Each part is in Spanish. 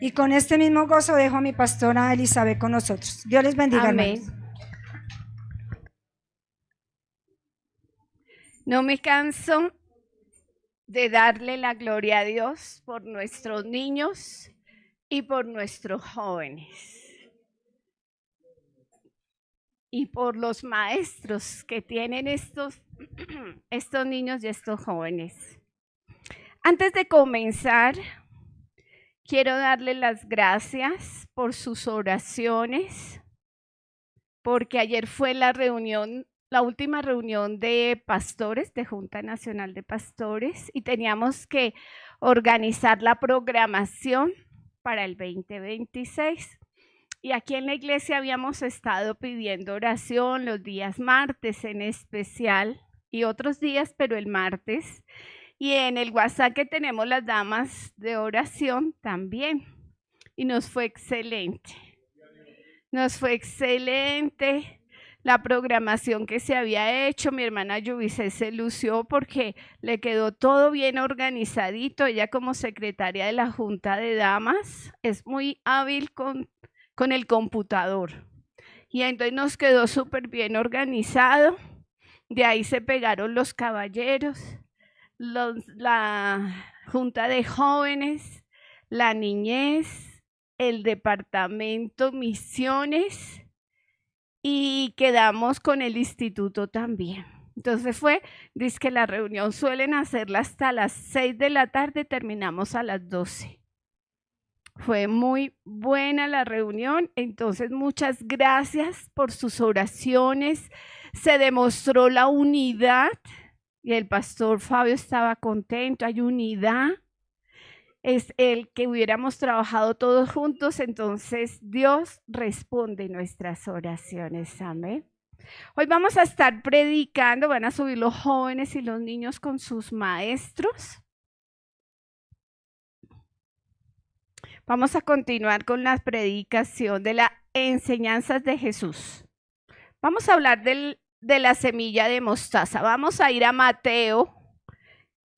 Y con este mismo gozo dejo a mi pastora Elizabeth con nosotros. Dios les bendiga, Amén. hermanos. No me canso de darle la gloria a Dios por nuestros niños y por nuestros jóvenes. Y por los maestros que tienen estos niños y estos jóvenes. Antes de comenzar, quiero darle las gracias por sus oraciones, porque ayer fue la última reunión de pastores, de Junta Nacional de Pastores, y teníamos que organizar la programación para el 2026. Y aquí en la iglesia habíamos estado pidiendo oración los días martes en especial y otros días, pero el martes. Y en el WhatsApp que tenemos las damas de oración también. Y nos fue excelente. Nos fue excelente la programación que se había hecho. Mi hermana Yubice se lució porque le quedó todo bien organizadito. Ella como secretaria de la Junta de Damas es muy hábil con el computador. Y entonces nos quedó súper bien organizado. De ahí se pegaron los caballeros, la Junta de Jóvenes, la niñez, el departamento misiones y quedamos con el instituto también. Entonces dice que la reunión suelen hacerla hasta las 6 de la tarde, terminamos a las 12. Fue muy buena la reunión, entonces muchas gracias por sus oraciones. Se demostró la unidad y el pastor Fabio estaba contento, hay unidad. Es el que hubiéramos trabajado todos juntos, entonces Dios responde nuestras oraciones. Amén. Hoy vamos a estar predicando, van a subir los jóvenes y los niños con sus maestros. Vamos a continuar con la predicación de las enseñanzas de Jesús. Vamos a hablar de la semilla de mostaza. Vamos a ir a Mateo,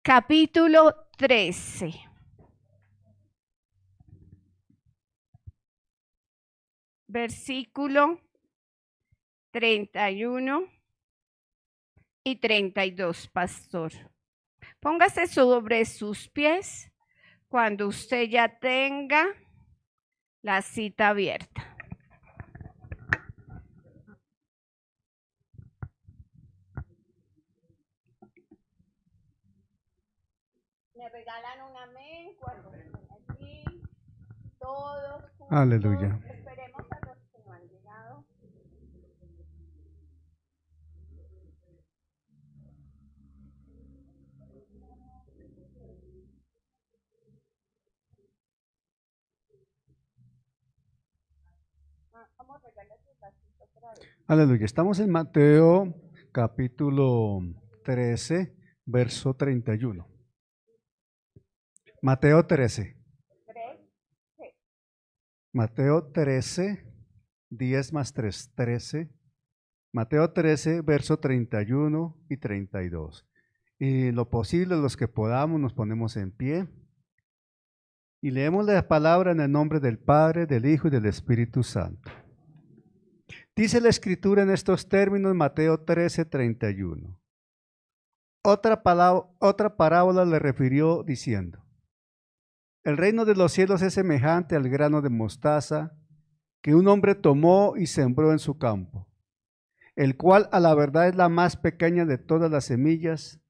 capítulo 13. Versículo 31 y 32, pastor. Póngase sobre sus pies cuando usted ya tenga la cita abierta. Me regalan un amén cuando estén aquí, todos juntos. Aleluya. Esperemos a los que no han llegado. Vamos a regalar sus vasitos otra vez. Aleluya. Estamos en Mateo capítulo 13, verso 31. Mateo 13. Mateo 13, 10 más 3, 13. Mateo 13, verso 31 y 32. Y lo posible, los que podamos, nos ponemos en pie y leemos la palabra en el nombre del Padre, del Hijo y del Espíritu Santo. Dice la Escritura en estos términos, Mateo 13, 31. Otra parábola le refirió diciendo: el reino de los cielos es semejante al grano de mostaza que un hombre tomó y sembró en su campo, el cual a la verdad es la más pequeña de todas las semillas,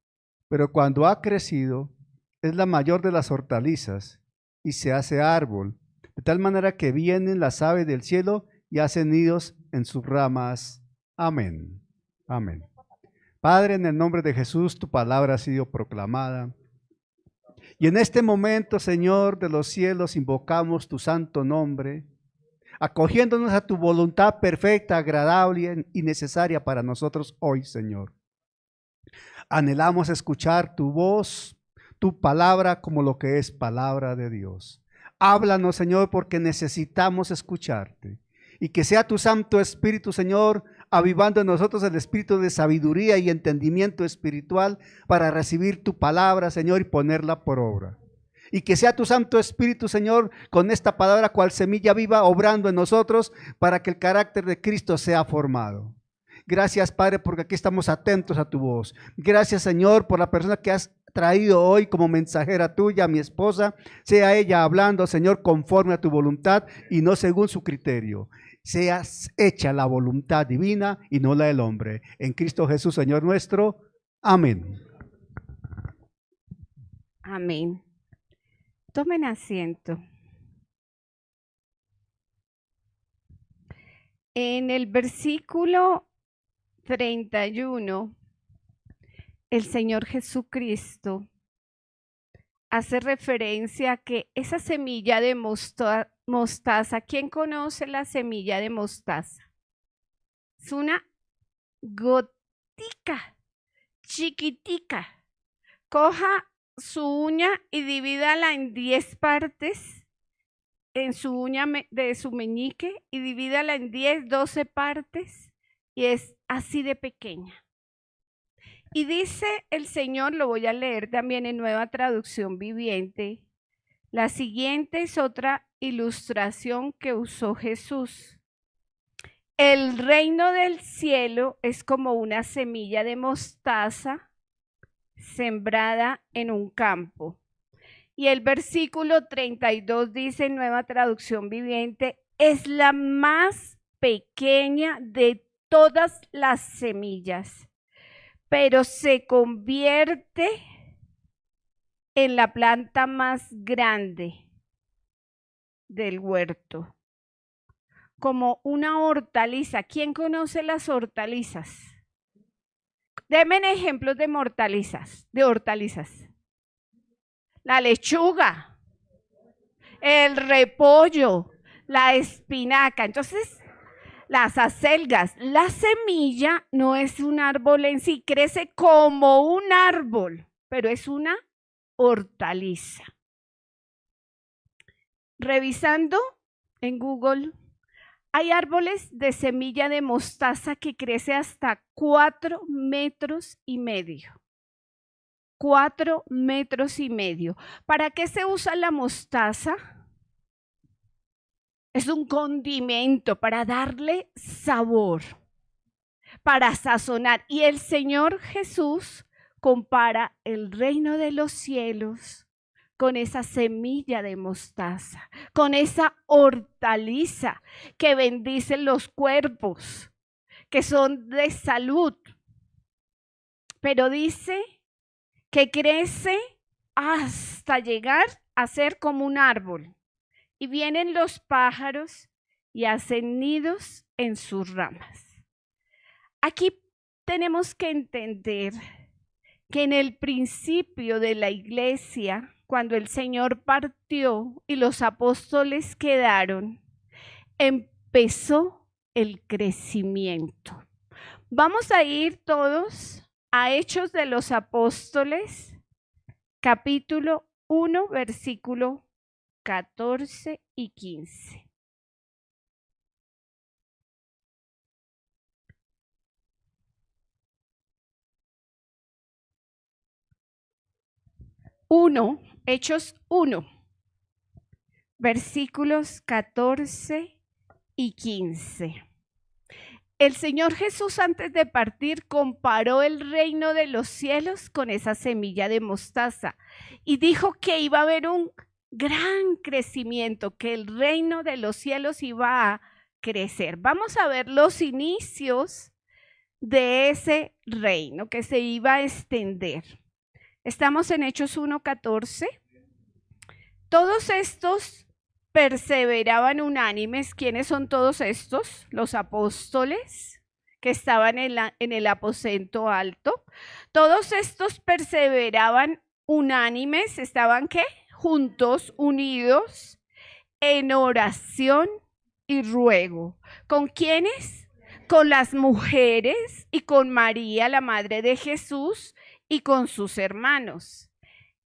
pero cuando ha crecido es la mayor de las hortalizas y se hace árbol, de tal manera que vienen las aves del cielo y hacen nidos en sus ramas. Amén. Amén. Padre, en el nombre de Jesús, tu palabra ha sido proclamada. Y en este momento, Señor de los cielos, invocamos tu santo nombre. acogiéndonos a tu voluntad perfecta, agradable y necesaria para nosotros hoy, Señor. Anhelamos escuchar tu voz, tu palabra como lo que es palabra de Dios. Háblanos, Señor, porque necesitamos escucharte. Y que sea tu Santo Espíritu, Señor, avivando en nosotros el espíritu de sabiduría y entendimiento espiritual para recibir tu palabra, Señor, y ponerla por obra. Y que sea tu Santo Espíritu, Señor, con esta palabra cual semilla viva, obrando en nosotros para que el carácter de Cristo sea formado. Gracias, Padre, porque aquí estamos atentos a tu voz. Gracias, Señor, por la persona que has traído hoy como mensajera tuya, mi esposa. Sea ella hablando, Señor, conforme a tu voluntad y no según su criterio. Sea hecha la voluntad divina y no la del hombre. En Cristo Jesús, Señor nuestro. Amén. Amén. Tomen asiento. En el versículo 31, el Señor Jesucristo hace referencia a que esa semilla de mostaza, ¿quién conoce la semilla de mostaza? Es una gotica chiquitica. Coja su uña y divídala en 10 partes en su uña de su meñique y divídala en 10, 12 partes y es así de pequeña. Y dice el Señor, lo voy a leer también en Nueva Traducción Viviente. La siguiente es otra ilustración que usó Jesús. El reino del cielo es como una semilla de mostaza sembrada en un campo. Y el versículo 32 dice en Nueva Traducción Viviente, es la más pequeña de todas las semillas, pero se convierte en la planta más grande del huerto, como una hortaliza. ¿Quién conoce las hortalizas? Denme ejemplos de hortalizas. La lechuga, el repollo, la espinaca. Entonces, las acelgas, la semilla no es un árbol en sí, crece como un árbol, pero es una hortaliza. Revisando en Google, hay árboles de semilla de mostaza que crece hasta 4,5 metros. 4,5 metros. ¿Para qué se usa la mostaza? Es un condimento para darle sabor, para sazonar. Y el Señor Jesús compara el reino de los cielos con esa semilla de mostaza, con esa hortaliza que bendice los cuerpos, que son de salud. Pero dice que crece hasta llegar a ser como un árbol. Y vienen los pájaros y hacen nidos en sus ramas. Aquí tenemos que entender que en el principio de la iglesia, cuando el Señor partió y los apóstoles quedaron, empezó el crecimiento. Vamos a ir todos a Hechos de los Apóstoles, capítulo 1, versículo 14 y 15. Hechos 1, versículos 14 y 15. El Señor Jesús, antes de partir, comparó el reino de los cielos con esa semilla de mostaza y dijo que iba a haber un gran crecimiento, que el reino de los cielos iba a crecer. Vamos a ver los inicios de ese reino que se iba a extender. Estamos en Hechos 1:14. Todos estos perseveraban unánimes. ¿Quiénes son todos estos? Los apóstoles que estaban en el aposento alto. Todos estos perseveraban unánimes. ¿Estaban qué? Juntos, unidos, en oración y ruego. ¿Con quiénes? Con las mujeres y con María, la madre de Jesús, y con sus hermanos.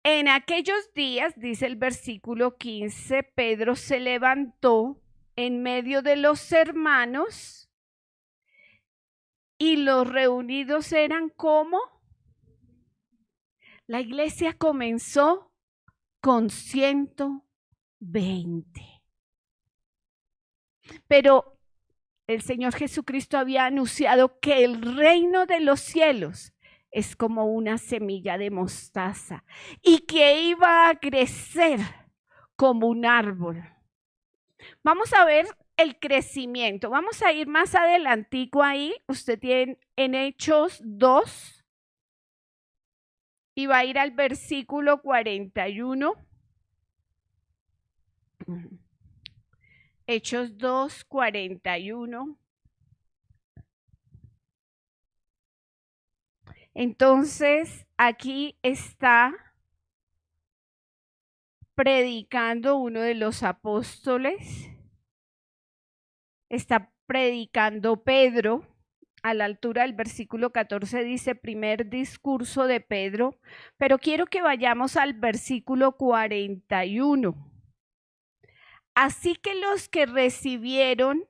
En aquellos días, dice el versículo 15, Pedro se levantó en medio de los hermanos y los reunidos eran como. La iglesia comenzó con 120. Pero el Señor Jesucristo había anunciado que el reino de los cielos es como una semilla de mostaza y que iba a crecer como un árbol. Vamos a ver el crecimiento. Vamos a ir más adelantico ahí. Usted tiene en Hechos 2 y va a ir al versículo 41. Hechos 2, 41. Entonces, aquí está predicando uno de los apóstoles, está predicando Pedro. A la altura del versículo 14 dice primer discurso de Pedro, pero quiero que vayamos al versículo 41. Así que los que recibieron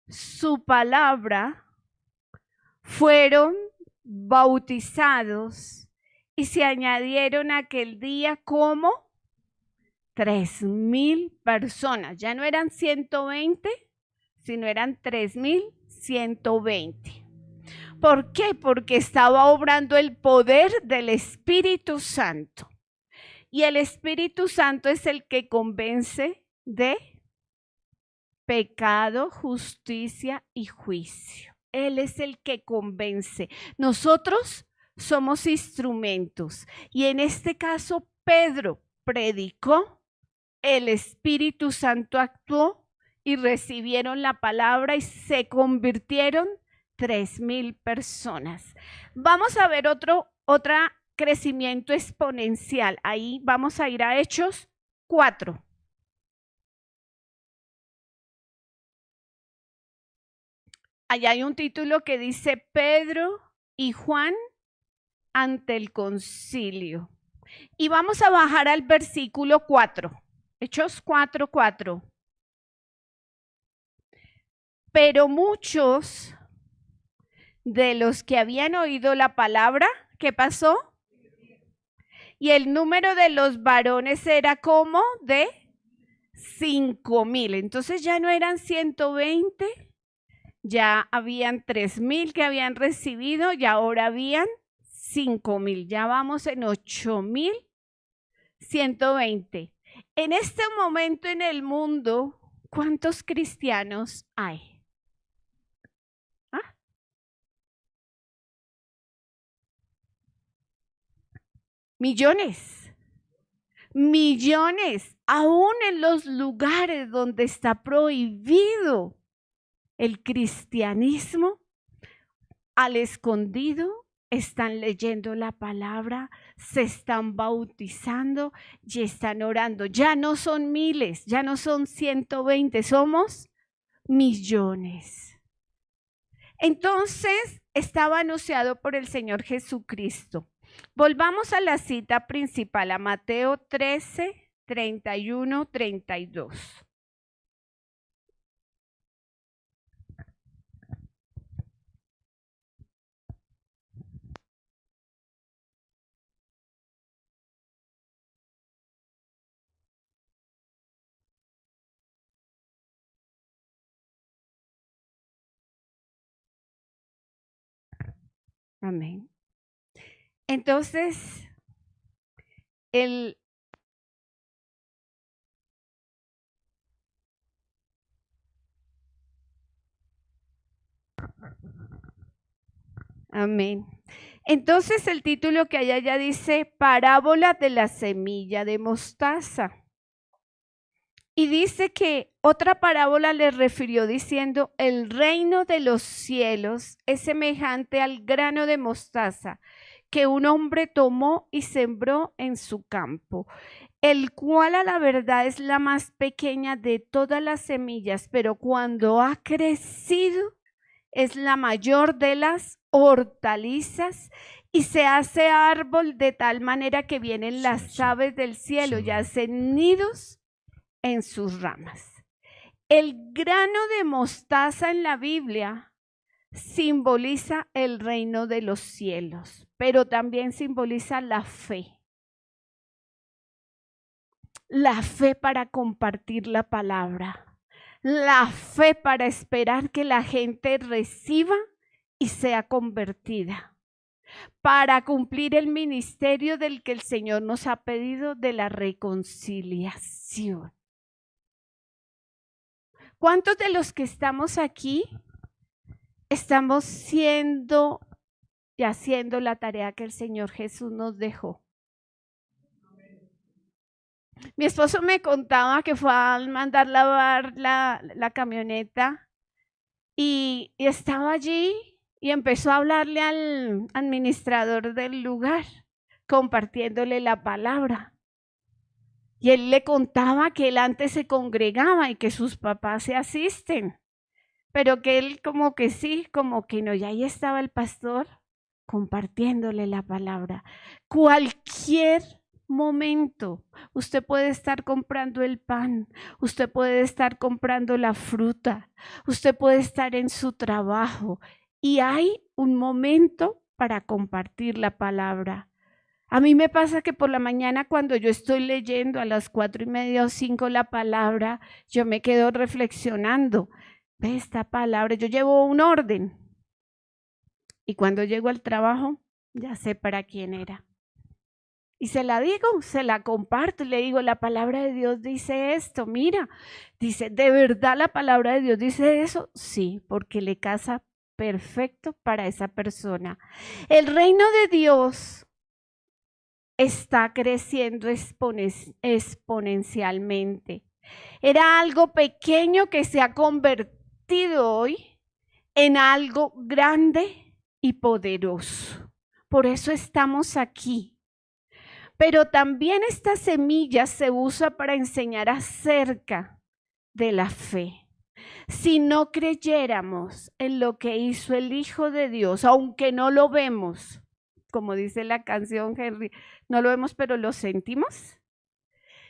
su palabra fueron bautizados y se añadieron aquel día como 3,000 personas. Ya no eran 120, sino eran 3,120. ¿Por qué? Porque estaba obrando el poder del Espíritu Santo. Y el Espíritu Santo es el que convence de pecado, justicia y juicio. Él es el que convence. Nosotros somos instrumentos. Y en este caso, Pedro predicó, el Espíritu Santo actuó y recibieron la palabra y se convirtieron 3,000 personas. Vamos a ver otra crecimiento exponencial. Ahí vamos a ir a Hechos 4. Allá hay un título que dice Pedro y Juan ante el concilio. Y vamos a bajar al versículo 4. Hechos 4, 4. Pero muchos de los que habían oído la palabra, ¿qué pasó? Y el número de los varones era como de 5,000. Entonces ya no eran 120, ya habían 3,000 que habían recibido y ahora habían 5,000. Ya vamos en 8,120. En este momento en el mundo, ¿cuántos cristianos hay? Millones, millones, aún en los lugares donde está prohibido el cristianismo, al escondido están leyendo la palabra, se están bautizando y están orando. Ya no son miles, ya no son 120, somos millones. Entonces, estaba anunciado por el Señor Jesucristo. Volvamos a la cita principal, a Mateo 13, 31, 32. Amén. Entonces, amén. Entonces el título que hay allá dice Parábola de la semilla de mostaza. Y dice que otra parábola le refirió diciendo, el reino de los cielos es semejante al grano de mostaza que un hombre tomó y sembró en su campo. el cual a la verdad es la más pequeña de todas las semillas, pero cuando ha crecido es la mayor de las hortalizas y se hace árbol de tal manera que vienen las aves del cielo y hacen nidos en sus ramas. El grano de mostaza en la Biblia simboliza el reino de los cielos, pero también simboliza la fe. La fe para compartir la palabra, la fe para esperar que la gente reciba y sea convertida, para cumplir el ministerio del que el Señor nos ha pedido de la reconciliación. ¿Cuántos de los que estamos aquí estamos siendo y haciendo la tarea que el Señor Jesús nos dejó? Mi esposo me contaba que fue a mandar lavar la camioneta y estaba allí y empezó a hablarle al administrador del lugar, compartiéndole la palabra. Y él le contaba que él antes se congregaba y que sus papás se asisten, pero que él como que sí, como que no, y ahí estaba el pastor compartiéndole la palabra. Cualquier momento, usted puede estar comprando el pan, usted puede estar comprando la fruta, usted puede estar en su trabajo y hay un momento para compartir la palabra. A mí me pasa que por la mañana cuando yo estoy leyendo a las 4:30 o 5 la palabra, yo me quedo reflexionando. Ve esta palabra, yo llevo un orden y cuando llego al trabajo ya sé para quién era. Y se la digo, se la comparto y le digo, la palabra de Dios dice esto, mira, dice, ¿de verdad la palabra de Dios dice eso? Sí, porque le casa perfecto para esa persona. El reino de Dios está creciendo exponencialmente. Era algo pequeño que se ha convertido hoy en algo grande y poderoso. Por eso estamos aquí. Pero también esta semilla se usa para enseñar acerca de la fe. Si no creyéramos en lo que hizo el Hijo de Dios, aunque no lo vemos, como dice la canción Henry, no lo vemos pero lo sentimos.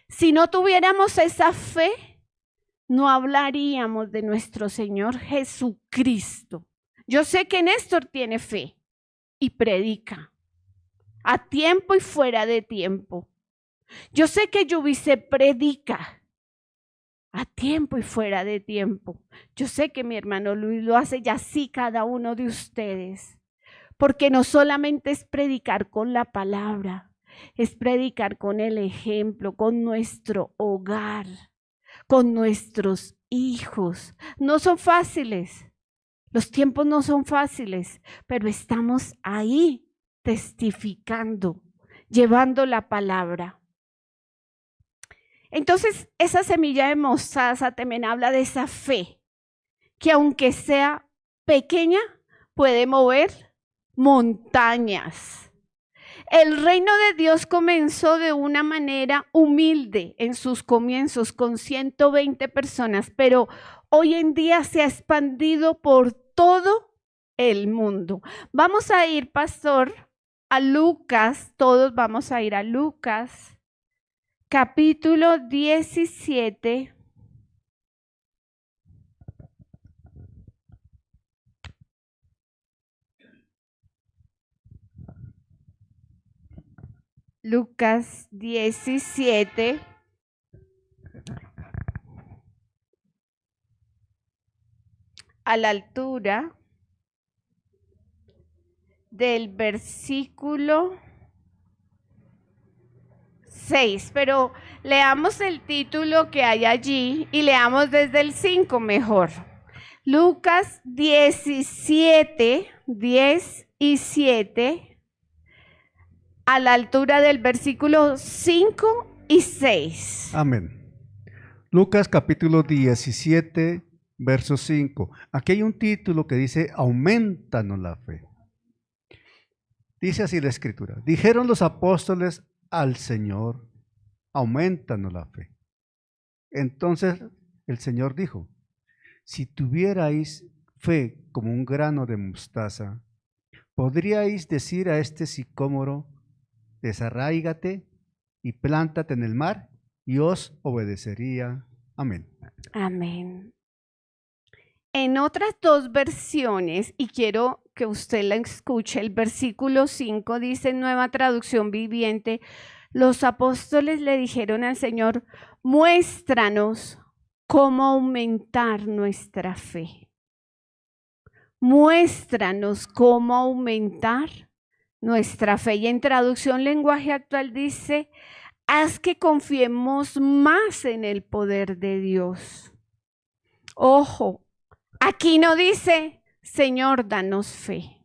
Si no tuviéramos esa fe, no hablaríamos de nuestro Señor Jesucristo. Yo sé que Néstor tiene fe y predica. A tiempo y fuera de tiempo. Yo sé que Yubice predica a tiempo y fuera de tiempo. Yo sé que mi hermano Luis lo hace y así cada uno de ustedes. Porque no solamente es predicar con la palabra, es predicar con el ejemplo, con nuestro hogar, con nuestros hijos. No son fáciles, los tiempos no son fáciles, pero estamos ahí. Testificando, llevando la palabra. Entonces, esa semilla de mostaza también habla de esa fe, que aunque sea pequeña, puede mover montañas. El reino de Dios comenzó de una manera humilde en sus comienzos, con 120 personas, pero hoy en día se ha expandido por todo el mundo. Vamos a ir, pastor, a Lucas, todos vamos a ir a Lucas, capítulo 17. Lucas 17. A la altura del versículo 6, pero leamos el título que hay allí y leamos desde el 5 mejor. Lucas 17, 17, a la altura del versículo 5 y 6. Amén. Lucas capítulo 17, verso 5. Aquí hay un título que dice, aumentanos la fe. Dice así la escritura, dijeron los apóstoles al Señor, aumentanos la fe. Entonces el Señor dijo, si tuvierais fe como un grano de mostaza, ¿podríais decir a este sicómoro, desarráigate y plántate en el mar? Y os obedecería. Amén. Amén. En otras dos versiones, y quiero que usted la escuche, el versículo 5 dice en Nueva Traducción Viviente, los apóstoles le dijeron al Señor, muéstranos cómo aumentar nuestra fe. Muéstranos cómo aumentar nuestra fe. Y en traducción lenguaje actual dice, haz que confiemos más en el poder de Dios. Ojo, aquí no dice, Señor, danos fe.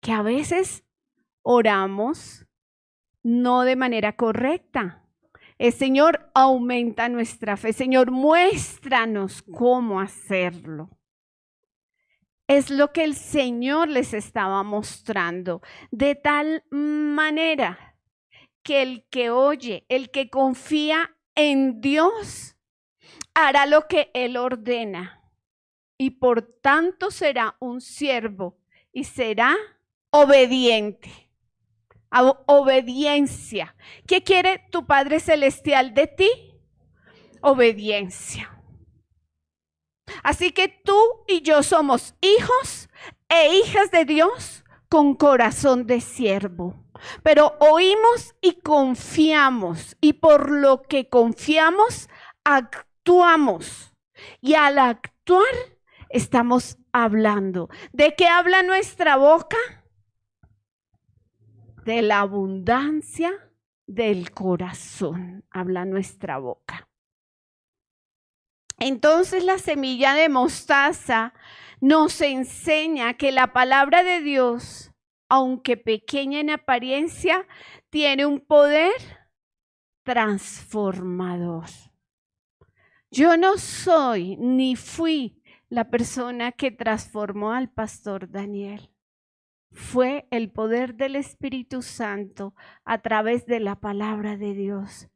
Que a veces oramos no de manera correcta. Señor, aumenta nuestra fe. Señor, muéstranos cómo hacerlo. Es lo que el Señor les estaba mostrando. De tal manera que el que oye, el que confía en Dios, hará lo que Él ordena. Y por tanto será un siervo y será obediente. Obediencia. ¿Qué quiere tu Padre Celestial de ti? Obediencia. Así que tú y yo somos hijos e hijas de Dios con corazón de siervo. Pero oímos y confiamos, y por lo que confiamos, actuamos. Y al actuar, estamos hablando. ¿De qué habla nuestra boca? De la abundancia del corazón, habla nuestra boca. Entonces la semilla de mostaza nos enseña que la palabra de Dios, aunque pequeña en apariencia, tiene un poder transformador. Yo no soy ni fui la persona que transformó al pastor Daniel. Fue el poder del Espíritu Santo a través de la palabra de Dios.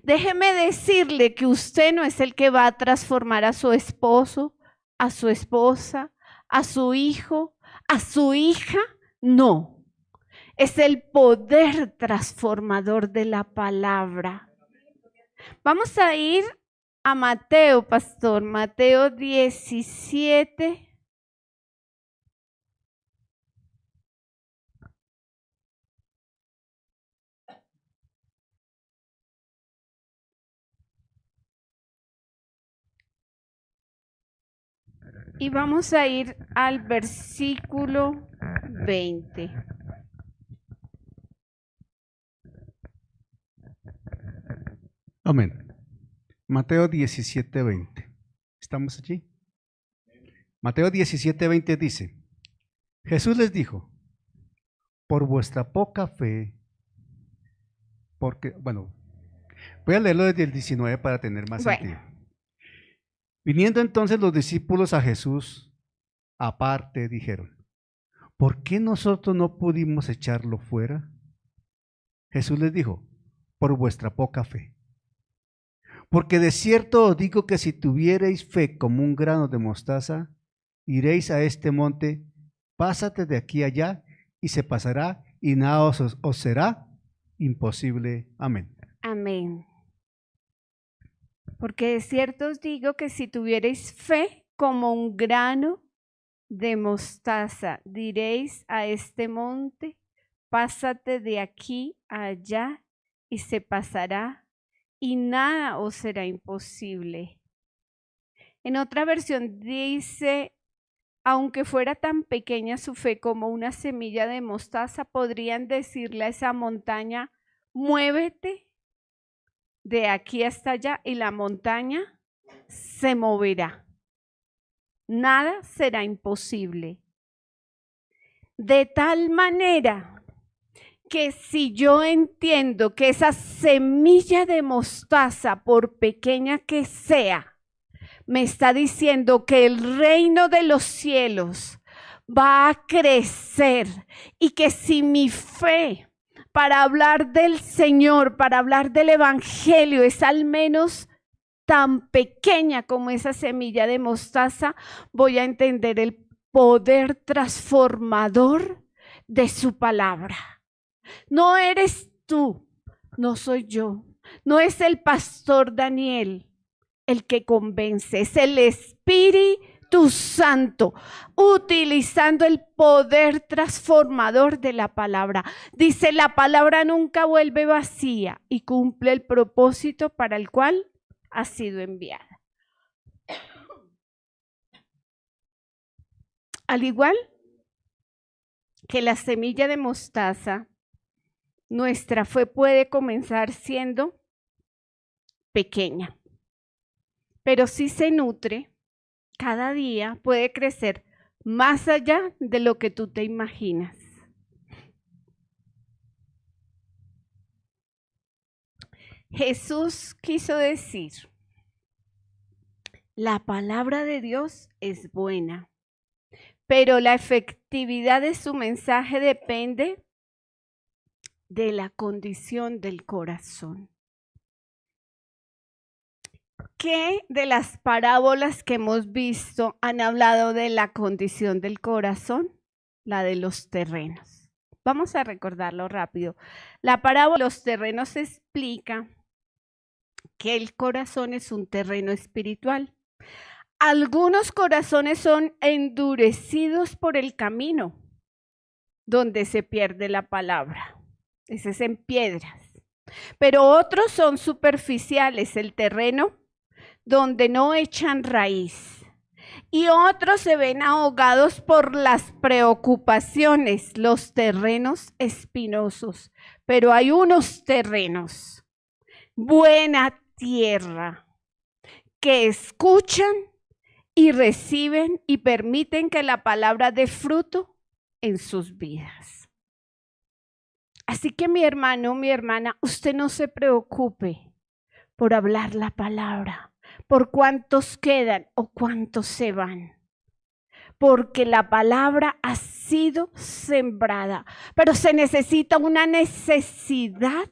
Déjeme decirle que usted no es el que va a transformar a su esposo, a su esposa, a su hijo, a su hija. No, es el poder transformador de la palabra. Vamos a ir a Mateo, pastor, Mateo 17. Y vamos a ir al versículo 20. Amén. Mateo 17:20. ¿Estamos allí? Mateo 17:20 dice, Jesús les dijo, por vuestra poca fe, porque, bueno, voy a leerlo desde el 19 para tener más sentido. Viniendo entonces los discípulos a Jesús, aparte dijeron, ¿por qué nosotros no pudimos echarlo fuera? Jesús les dijo, por vuestra poca fe. Porque de cierto os digo que si tuvierais fe como un grano de mostaza, diréis a este monte, pásate de aquí allá, y se pasará, y nada os será imposible. Amén. Amén. Porque de cierto os digo que si tuvierais fe como un grano de mostaza, diréis a este monte, pásate de aquí a allá, y se pasará, y nada os será imposible. En otra versión dice, aunque fuera tan pequeña su fe como una semilla de mostaza, podrían decirle a esa montaña, muévete de aquí hasta allá, y la montaña se moverá. Nada será imposible. De tal manera que si yo entiendo que esa semilla de mostaza, por pequeña que sea, me está diciendo que el reino de los cielos va a crecer, y que si mi fe para hablar del Señor, para hablar del Evangelio, es al menos tan pequeña como esa semilla de mostaza, voy a entender el poder transformador de su palabra. No eres tú, no soy yo, no es el pastor Daniel el que convence, es el Espíritu Santo, utilizando el poder transformador de la palabra. Dice, la palabra nunca vuelve vacía y cumple el propósito para el cual ha sido enviada. Al igual que la semilla de mostaza, nuestra fe puede comenzar siendo pequeña, pero si se nutre, cada día puede crecer más allá de lo que tú te imaginas. Jesús quiso decir, la palabra de Dios es buena, pero la efectividad de su mensaje depende de la condición del corazón. ¿Qué de las parábolas que hemos visto han hablado de la condición del corazón? La de los terrenos. Vamos a recordarlo rápido. La parábola de los terrenos explica que el corazón es un terreno espiritual. Algunos corazones son endurecidos por el camino donde se pierde la palabra. Ese es en piedras. Pero otros son superficiales, el terreno donde no echan raíz. Y otros se ven ahogados por las preocupaciones, los terrenos espinosos. Pero hay unos terrenos, buena tierra, que escuchan y reciben y permiten que la palabra dé fruto en sus vidas. Así que mi hermano, mi hermana, usted no se preocupe por hablar la palabra, por cuántos quedan o cuántos se van, porque la palabra ha sido sembrada, pero se necesita una necesidad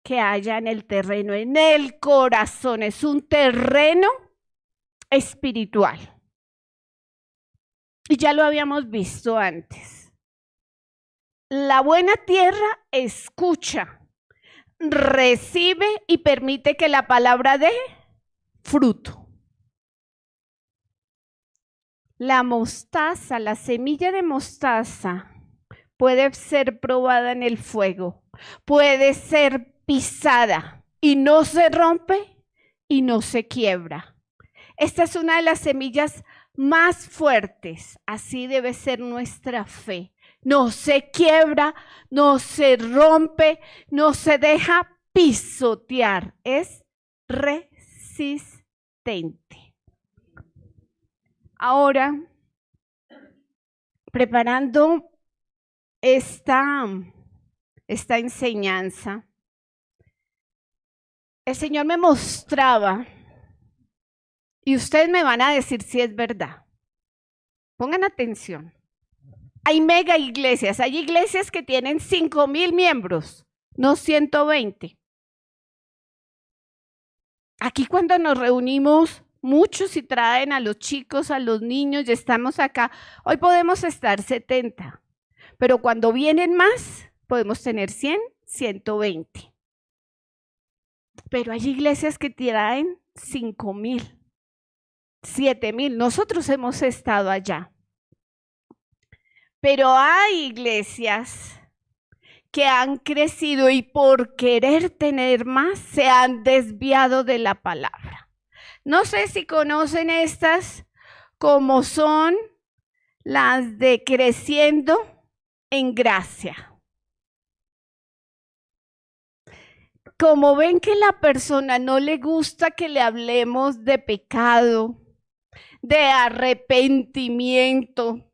que haya en el terreno, en el corazón. Es un terreno espiritual. Y ya lo habíamos visto antes. La buena tierra escucha, recibe y permite que la palabra dé fruto. La mostaza, la semilla de mostaza, puede ser probada en el fuego, puede ser pisada y no se rompe y no se quiebra. Esta es una de las semillas más fuertes. Así debe ser nuestra fe. No se quiebra, no se rompe, no se deja pisotear. Es resistente. Ahora, preparando esta enseñanza, el Señor me mostraba, y ustedes me van a decir si es verdad. Pongan atención. Hay mega iglesias, hay iglesias que tienen 5,000 miembros, no 120. Aquí cuando nos reunimos, muchos y traen a los chicos, a los niños, ya estamos acá. Hoy podemos estar 70, pero cuando vienen más, podemos tener 100, 120. Pero hay iglesias que traen 5,000. 7,000, nosotros hemos estado allá. Pero hay iglesias que han crecido y por querer tener más se han desviado de la palabra. No sé si conocen estas, como son las de Creciendo en Gracia. Como ven que la persona no le gusta que le hablemos de pecado, de arrepentimiento,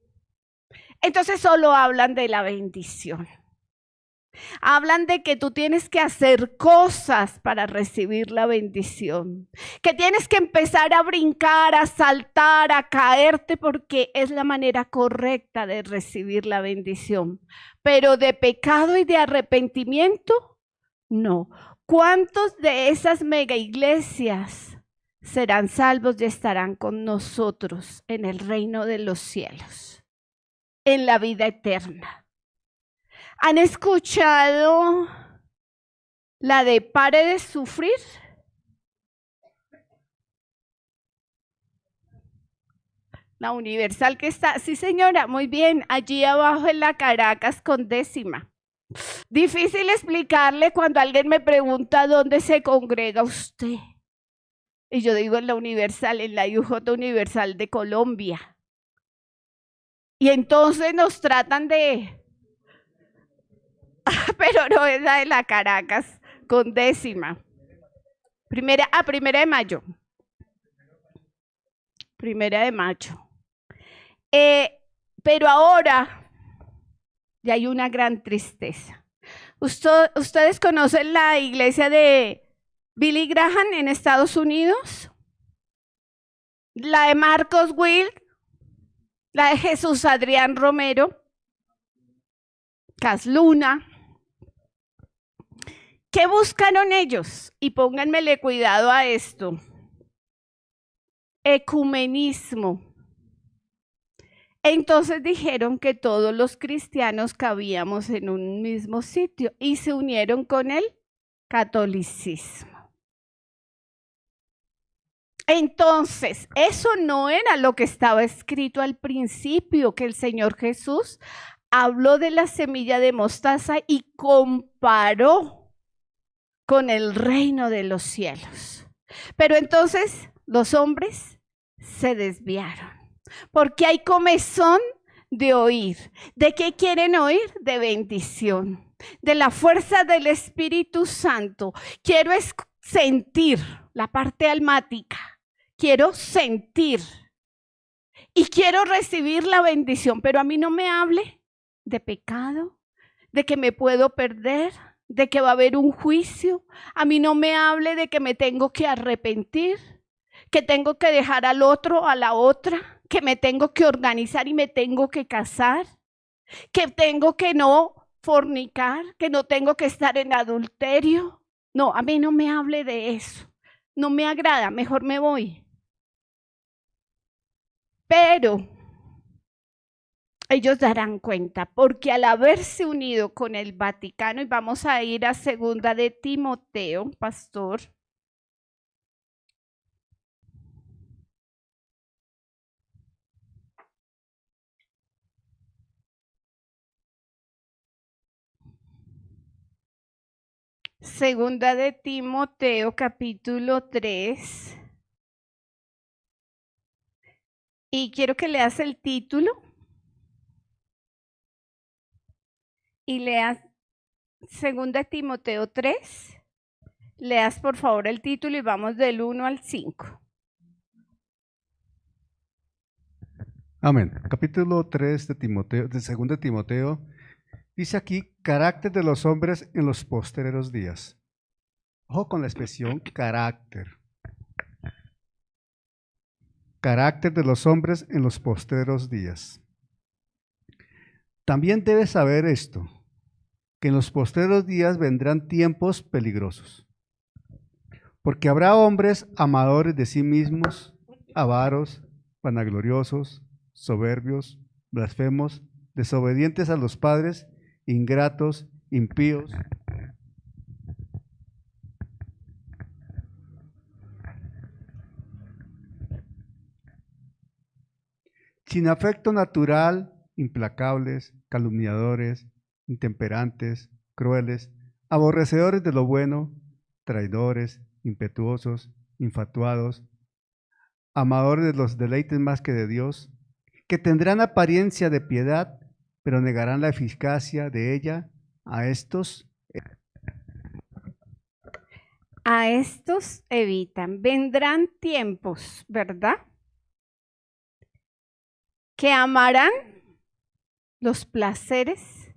entonces solo hablan de la bendición. Hablan de que tú tienes que hacer cosas para recibir la bendición, que tienes que empezar a brincar, a saltar, a caerte, porque es la manera correcta de recibir la bendición. Pero de pecado y de arrepentimiento, no. ¿Cuántos de esas mega iglesias serán salvos y estarán con nosotros en el reino de los cielos, en la vida eterna? ¿Han escuchado la de pare de sufrir? La Universal que está, sí señora, muy bien, allí abajo en la Caracas con 10ª. Difícil explicarle cuando alguien me pregunta dónde se congrega usted. Y yo digo en la Universal, en la IUJ Universal de Colombia. Y entonces nos tratan de... pero no es la de la Caracas con 10ª. Primera de mayo. Primera de mayo. Pero ahora ya hay una gran tristeza. ¿Ustedes conocen la iglesia de Billy Graham en Estados Unidos? La de Marcos Wild, la de Jesús Adrián Romero, Casluna. ¿Qué buscaron ellos? Y pónganmele cuidado a esto. Ecumenismo. Entonces dijeron que todos los cristianos cabíamos en un mismo sitio y se unieron con el catolicismo. Entonces, eso no era lo que estaba escrito al principio, que el Señor Jesús habló de la semilla de mostaza y comparó con el reino de los cielos. Pero entonces los hombres se desviaron, porque hay comezón de oír. ¿De qué quieren oír? De bendición, de la fuerza del Espíritu Santo. Quiero sentir la parte almática, quiero sentir y quiero recibir la bendición, pero a mí no me hable de pecado, de que me puedo perder, de que va a haber un juicio. A mí no me hable de que me tengo que arrepentir, que tengo que dejar al otro, a la otra, que me tengo que organizar y me tengo que casar, que tengo que no fornicar, que no tengo que estar en adulterio. No, a mí no me hable de eso. No me agrada, mejor me voy. Pero ellos darán cuenta, porque al haberse unido con el Vaticano, y vamos a ir a 2 de Timoteo, pastor. Segunda de Timoteo, capítulo 3. Y quiero que leas el título. Y leas 2 de Timoteo 3. Leas por favor el título y vamos del 1 al 5. Amén. Capítulo 3 de 2 de Timoteo. Dice aquí, carácter de los hombres en los postreros días. Ojo con la expresión carácter. Carácter de los hombres en los postreros días. También debes saber esto, que en los postreros días vendrán tiempos peligrosos. Porque habrá hombres amadores de sí mismos, avaros, vanagloriosos, soberbios, blasfemos, desobedientes a los padres, ingratos, impíos, sin afecto natural, implacables, calumniadores, intemperantes, crueles, aborrecedores de lo bueno, traidores, impetuosos, infatuados, amadores de los deleites más que de Dios, que tendrán apariencia de piedad, pero negarán la eficacia de ella. A estos evitan. Vendrán tiempos, ¿verdad?, que amarán los placeres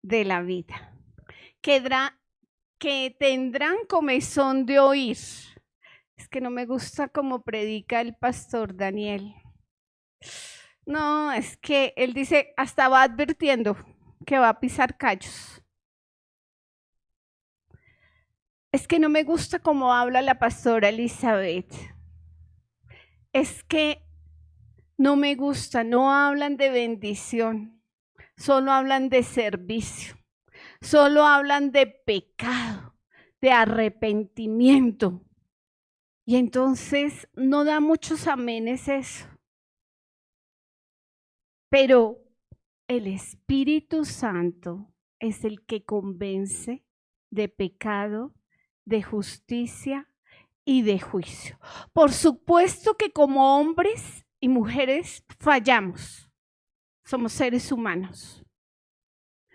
de la vida. que tendrán comezón de oír. Es que no me gusta cómo predica el pastor Daniel. No, es que él dice, hasta va advirtiendo que va a pisar callos. Es que no me gusta cómo habla la pastora Elizabeth. Es que no me gusta, no hablan de bendición, solo hablan de servicio, solo hablan de pecado, de arrepentimiento. Y entonces no da muchos amenes eso. Pero el Espíritu Santo es el que convence de pecado, de justicia y de juicio. Por supuesto que como hombres y mujeres fallamos. Somos seres humanos.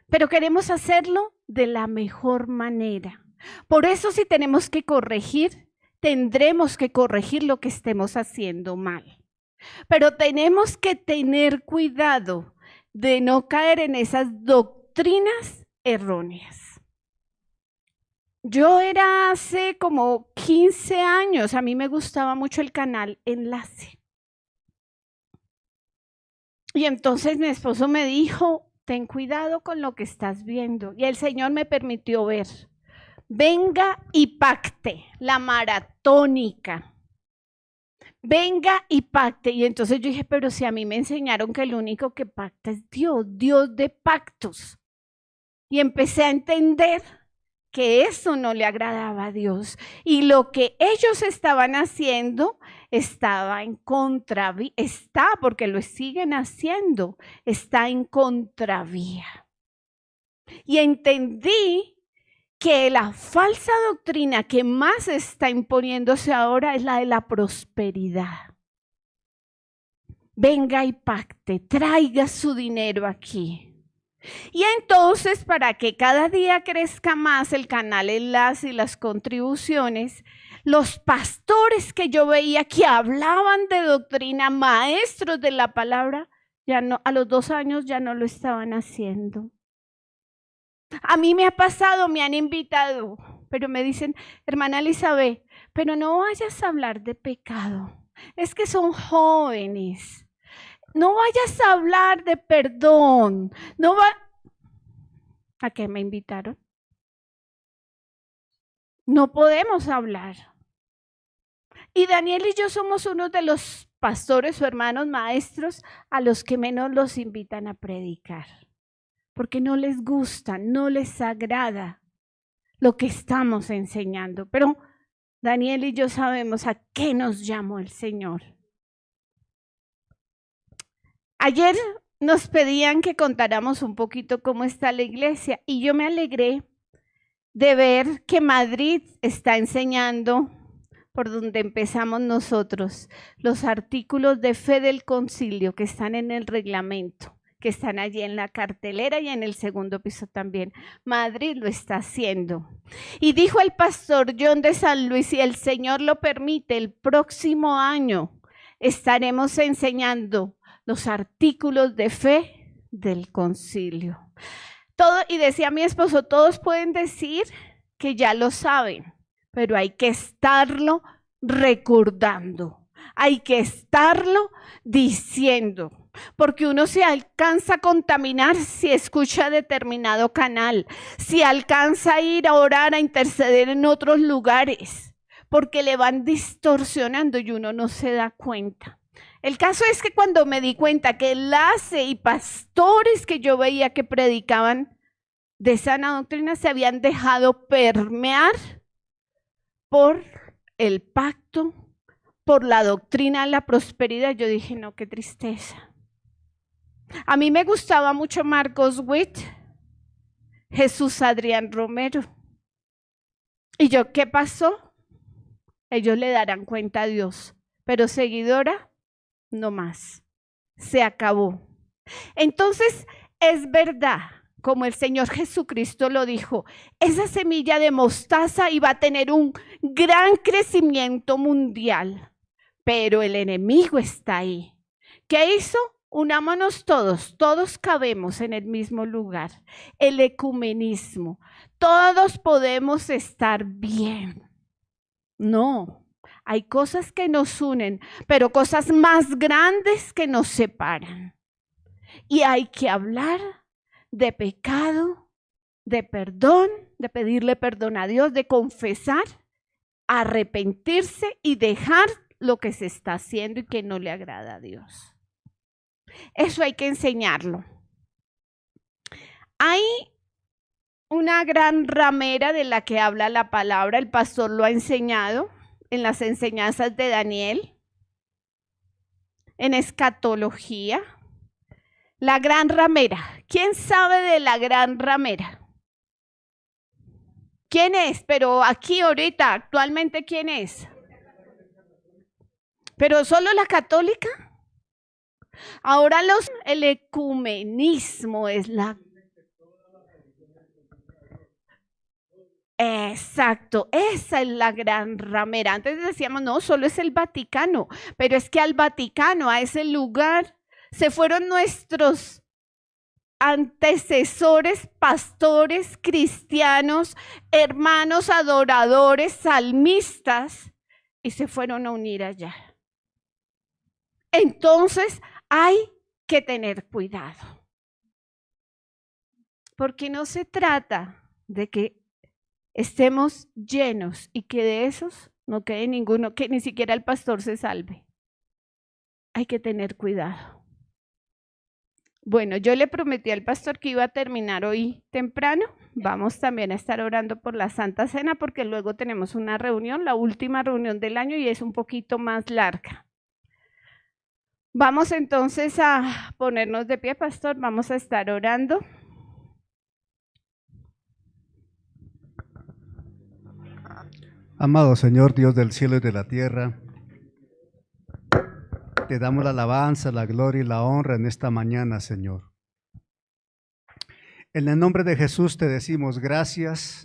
Pero queremos hacerlo de la mejor manera. Por eso si tenemos que corregir, tendremos que corregir lo que estemos haciendo mal. Pero tenemos que tener cuidado de no caer en esas doctrinas erróneas. Yo era hace como 15 años, a mí me gustaba mucho el canal Enlace. Y entonces mi esposo me dijo, ten cuidado con lo que estás viendo. Y el Señor me permitió ver. Venga y pacte, la maratónica. Venga y pacte. Y entonces yo dije, pero si a mí me enseñaron que el único que pacta es Dios, Dios de pactos. Y empecé a entender que eso no le agradaba a Dios. Y lo que ellos estaban haciendo estaba en contravía, porque lo siguen haciendo, está en contravía. Y entendí que la falsa doctrina que más está imponiéndose ahora es la de la prosperidad. Venga y pacte, traiga su dinero aquí. Y entonces, para que cada día crezca más el canal Enlace y las contribuciones, los pastores que yo veía que hablaban de doctrina, maestros de la palabra, ya no, a los 2 años ya no lo estaban haciendo. A mí me ha pasado, me han invitado, pero me dicen, hermana Elizabeth, pero no vayas a hablar de pecado, es que son jóvenes. No vayas a hablar de perdón. ¿A qué me invitaron? No podemos hablar. Y Daniel y yo somos uno de los pastores o hermanos maestros a los que menos los invitan a predicar. Porque no les gusta, no les agrada lo que estamos enseñando. Pero Daniel y yo sabemos a qué nos llamó el Señor. Ayer nos pedían que contáramos un poquito cómo está la iglesia y yo me alegré de ver que Madrid está enseñando, por donde empezamos nosotros, los artículos de fe del concilio que están en el reglamento, que están allí en la cartelera y en el segundo piso también. Madrid lo está haciendo. Y dijo el pastor John de San Luis, si el Señor lo permite, el próximo año estaremos enseñando los artículos de fe del concilio. Y decía mi esposo, todos pueden decir que ya lo saben, pero hay que estarlo recordando, hay que estarlo diciendo, porque uno se alcanza a contaminar si escucha determinado canal, si alcanza a ir a orar, a interceder en otros lugares, porque le van distorsionando y uno no se da cuenta. El caso es que cuando me di cuenta que Enlace y pastores que yo veía que predicaban de sana doctrina se habían dejado permear por el pacto, por la doctrina de la prosperidad, yo dije, no, qué tristeza. A mí me gustaba mucho Marcos Witt, Jesús Adrián Romero. ¿Y yo qué pasó? Ellos le darán cuenta a Dios, pero seguidora, no más, se acabó. Entonces, es verdad, como el Señor Jesucristo lo dijo, esa semilla de mostaza iba a tener un gran crecimiento mundial, pero el enemigo está ahí. ¿Qué hizo? Unámonos todos, todos cabemos en el mismo lugar. El ecumenismo, todos podemos estar bien. No, hay cosas que nos unen, pero cosas más grandes que nos separan. Y hay que hablar de pecado, de perdón, de pedirle perdón a Dios, de confesar, arrepentirse y dejar lo que se está haciendo y que no le agrada a Dios. Eso hay que enseñarlo. Hay una gran ramera de la que habla la palabra, el pastor lo ha enseñado en las enseñanzas de Daniel, en escatología. La gran ramera. ¿Quién sabe de la gran ramera? ¿Quién es? Pero aquí ahorita, actualmente, ¿quién es? ¿Pero solo la católica? Ahora el ecumenismo es la... Exacto, esa es la gran ramera. Antes decíamos, no, solo es el Vaticano, pero es que al Vaticano, a ese lugar, se fueron nuestros antecesores, pastores, cristianos, hermanos adoradores, salmistas, y se fueron a unir allá. Entonces, hay que tener cuidado, porque no se trata de que estemos llenos y que de esos no quede ninguno, que ni siquiera el pastor se salve. Hay que tener cuidado. Bueno, yo le prometí al pastor que iba a terminar hoy temprano. Vamos también a estar orando por la Santa Cena porque luego tenemos una reunión, la última reunión del año y es un poquito más larga. Vamos entonces a ponernos de pie, pastor, vamos a estar orando. Amado Señor, Dios del cielo y de la tierra, te damos la alabanza, la gloria y la honra en esta mañana, Señor. En el nombre de Jesús te decimos gracias,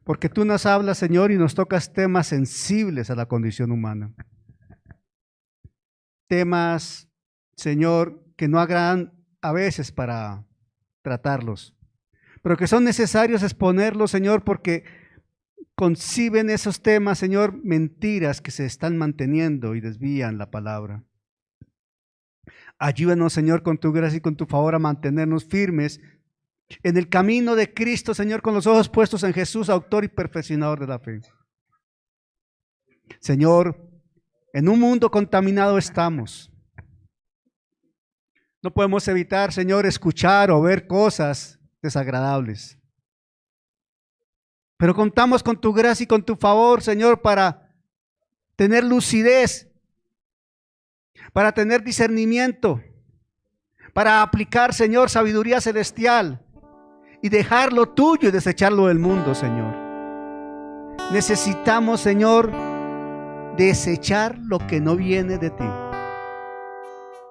porque tú nos hablas, Señor, y nos tocas temas sensibles a la condición humana. Temas, Señor, que no agradan a veces para tratarlos, pero que son necesarios exponerlos, Señor, porque conciben esos temas, Señor, mentiras que se están manteniendo y desvían la palabra. Ayúdanos, Señor, con tu gracia y con tu favor a mantenernos firmes en el camino de Cristo, Señor, con los ojos puestos en Jesús, autor y perfeccionador de la fe. Señor, en un mundo contaminado estamos. No podemos evitar, Señor, escuchar o ver cosas desagradables. Pero contamos con tu gracia y con tu favor, Señor, para tener lucidez, para tener discernimiento, para aplicar, Señor, sabiduría celestial y dejar lo tuyo y desecharlo del mundo, Señor. Necesitamos, Señor, desechar lo que no viene de ti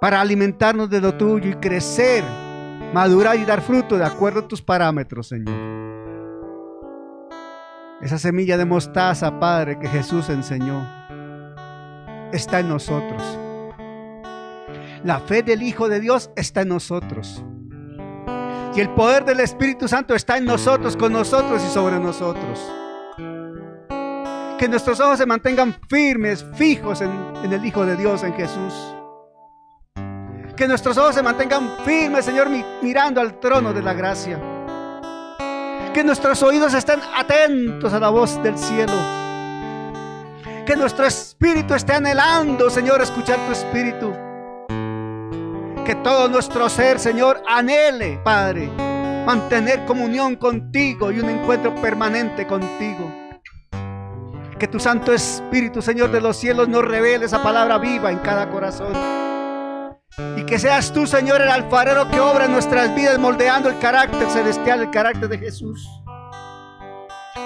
para alimentarnos de lo tuyo y crecer, madurar y dar fruto de acuerdo a tus parámetros, Señor. Esa semilla de mostaza, Padre, que Jesús enseñó, está en nosotros. La fe del Hijo de Dios está en nosotros. Y el poder del Espíritu Santo está en nosotros, con nosotros y sobre nosotros. Que nuestros ojos se mantengan firmes, fijos en el Hijo de Dios, en Jesús. Que nuestros ojos se mantengan firmes, Señor, mirando al trono de la gracia. Que nuestros oídos estén atentos a la voz del cielo. Que nuestro espíritu esté anhelando, Señor, escuchar tu espíritu. Que todo nuestro ser, Señor, anhele, Padre, mantener comunión contigo y un encuentro permanente contigo. Que tu Santo Espíritu, Señor de los cielos, nos revele esa palabra viva en cada corazón. Y que seas tú, Señor, el alfarero que obra en nuestras vidas, moldeando el carácter celestial, el carácter de Jesús.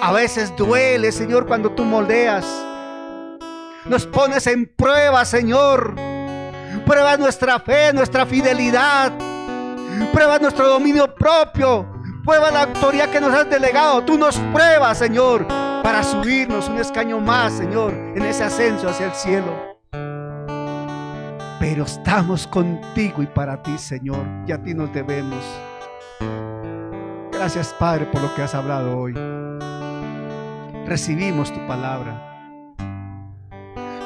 A veces duele, Señor, cuando tú moldeas. Nos pones en prueba, Señor. Pruebas nuestra fe, nuestra fidelidad. Pruebas nuestro dominio propio. Pruebas la autoridad que nos has delegado. Tú nos pruebas, Señor, para subirnos un escaño más, Señor, en ese ascenso hacia el cielo. pero estamos contigo y para ti, Señor, y a ti nos debemos. Gracias, Padre, por lo que has hablado hoy. Recibimos tu palabra.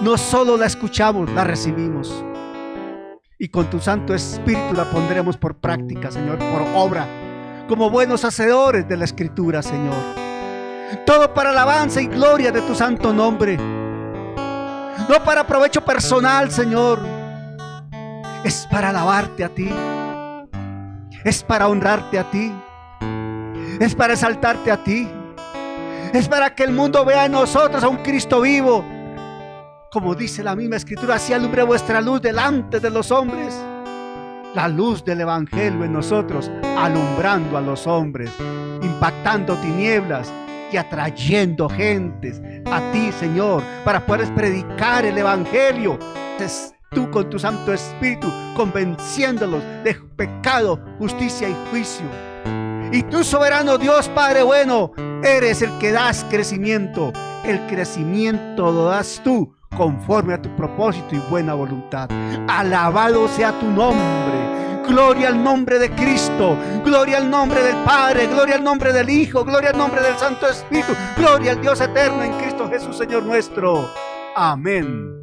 No solo la escuchamos, la recibimos. Y con tu Santo Espíritu la pondremos por práctica, Señor, por obra, como buenos hacedores de la Escritura, Señor. Todo para alabanza y gloria de tu santo nombre. No para provecho personal, Señor. Es para alabarte a ti. Es para honrarte a ti. Es para exaltarte a ti. Es para que el mundo vea en nosotros a un Cristo vivo. Como dice la misma Escritura, así alumbre vuestra luz delante de los hombres. La luz del Evangelio en nosotros, alumbrando a los hombres, impactando tinieblas y atrayendo gentes a ti, Señor, para poder predicar el Evangelio. Es tú con tu Santo Espíritu convenciéndolos de pecado, justicia y juicio. Y tú, soberano Dios, Padre bueno, eres el que das crecimiento. El crecimiento lo das tú conforme a tu propósito y buena voluntad. Alabado sea tu nombre. Gloria al nombre de Cristo, gloria al nombre del Padre, gloria al nombre del Hijo, gloria al nombre del Santo Espíritu, gloria al Dios eterno en Cristo Jesús, Señor nuestro. Amén.